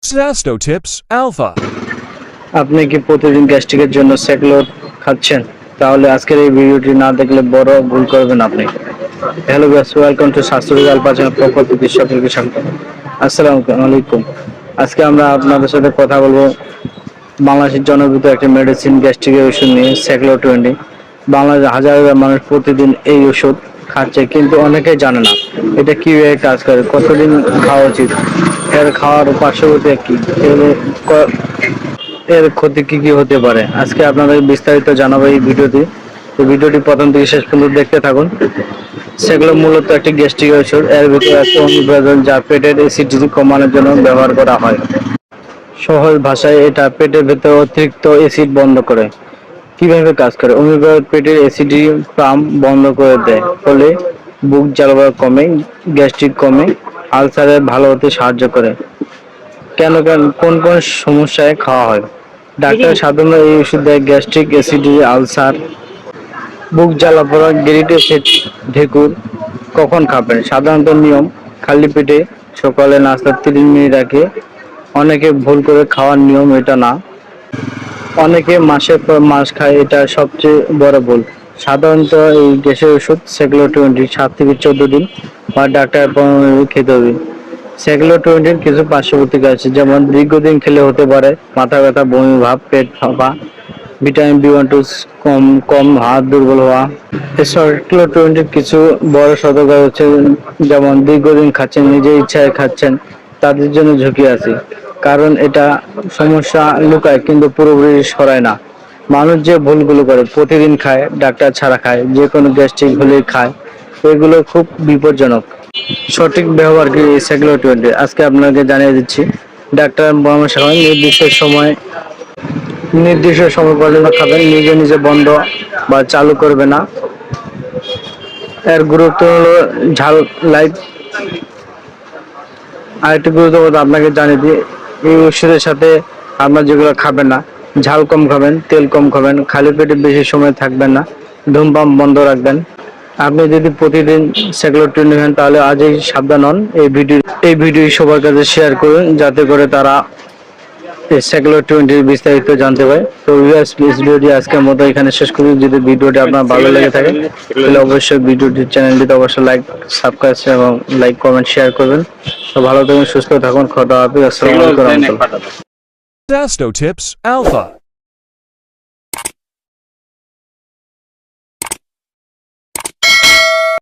Sasto Tips Alpha. আপনি কি প্রতিদিন গ্যাস্ট্রিকের জন্য সেক্লোড খাচ্ছেন? তাহলে আজকের এই ভিডিওটি না দেখলে বড় ভুল করবেন আপনি। হ্যালো গাইস, ওয়েলকাম টু স্বাস্থ্য আলপা চ্যানেল পক্ষ থেকে সকলকে স্বাগত। আসসালামু আলাইকুম। আজকে আমরা আপনাদের সাথে কথা বলবো বাংলাদেশের জনপ্রিয় একটা মেডিসিন গ্যাস্ট্রিকের ওষুধ নিয়ে সেক্লোড 20। বাংলাদেশে হাজার হাজার মানুষ প্রতিদিন এই ওষুধ খাচ্ছে, কিন্তু অনেকেই জানে না এটা কিভাবে কাজ করে, কতদিন খাওয়া উচিত, এর খাওয়ার পার্শ্ববর্তী কি, এর ক্ষতি কি কি হতে পারে। আজকে আপনাদের বিস্তারিত জানাবো এই ভিডিওতে। তো ভিডিওটি প্রথম থেকে শেষ পর্যন্ত দেখতে থাকুন। সেগুলো মূলত একটি গ্যাস্ট্রিক ওষুধ। এর ভিতরে আছে অমিপ্রাজল, যা পেটের অ্যাসিডিটি কমানোর জন্য ব্যবহার করা হয়। সহজ ভাষায় এটা পেটের ভেতরে অতিরিক্ত অ্যাসিড বন্ধ করে। কিভাবে কাজ করে? অমিপ্রাজল পেটের অ্যাসিডিটি পাম্প বন্ধ করে দেয়, ফলে বুক জ্বালা কমে, গ্যাস্ট্রিক কমে, আলসারে ভালো হতে সাহায্য করে। কেন কেন কোন কোন সমস্যায় খাওয়া হয়? ডাক্তার সাধারণত এই ওষুধ দেয় গ্যাস্ট্রিক অ্যাসিডিটি, আলসার, বুক জ্বালা পোড়া, গ্যাস্ট্রিক অ্যাসিড, ঢেকুর। কখন খাবেন? সাধারণত নিয়ম: খালি পেটে সকালে নাস্তার 30 মিনিট আগে। অনেকে ভুল করে খাওয়ার নিয়ম এটা না। অনেকে মাসের পর মাস খায়, এটা সবচেয়ে বড় ভুল। সাধারণত এই গ্যাসের ওষুধ সেগুলো 7 থেকে 14 দিন বা ডাক্তারের পরামর্শে খেতে হবে। সেগুলো 20 কিছু পার্শ্বপ্রতিক্রিয়া আছে, যেমন দীর্ঘদিন খেলে হতে পারে মাথা ব্যথা, বমি ভাব, পেট ফাঁপা, ভিটামিন B12 কম কম, হাত দুর্বল হওয়া। সেগুলো 20 কিছু বড় সতর্কতা হচ্ছে, যেমন দীর্ঘদিন খাচ্ছেন, নিজের ইচ্ছায় খাচ্ছেন, তাদের জন্য ঝুঁকি আছে, কারণ এটা সমস্যা লুকায় কিন্তু পুরোপুরি সরায় না। মানুষ যে ভুলগুলো করে, প্রতিদিন খায়, ডাক্তার ছাড়া খায়, যে কোনো গ্যাস্ট্রিক হলেই খায়, এগুলো খুব বিপজ্জনক। সঠিক ব্যবহার কি সেগুলো 20 আজকে আপনাকে জানিয়ে দিচ্ছি। ডাক্তার পরামর্শ খাবেন, নির্দিষ্ট সময় পর্যন্ত খাবেন, নিজে নিজে বন্ধ বা চালু করবে না। এর গুরুত্ব হলো ঝাল লাইট। আরেকটি গুরুত্ব আপনাকে জানিয়ে দিই, এই ওষুধের সাথে আপনার যেগুলো খাবেন না: ঝাল কম খাবেন, তেল কম খাবেন, খালি পেটে বেশি সময় থাকবেন না, ধূমপান বন্ধ রাখবেন। আপনি যদি প্রতিদিন সেগুলো 20 খান, তাহলে আজই সাবধান হন। এই ভিডিও সবার কাছে শেয়ার করুন, যাতে করে তারা এই সেগুলো 20 বিস্তারিত জানতে পারে। তো ভিউয়ার্স, প্লিজ ভিডিওটি আজকের মতো এখানে শেষ করি। যদি ভিডিওটি আপনার ভালো লেগে থাকে তাহলে অবশ্যই ভিডিওটি চ্যানেলটিতে অবশ্যই সাবস্ক্রাইব এবং লাইক কমেন্ট শেয়ার করবেন। তো ভালো থাকুন, সুস্থ থাকুন, খোদা হাফেজ, আসসালামু আলাইকুম। Sasto Tips Alpha.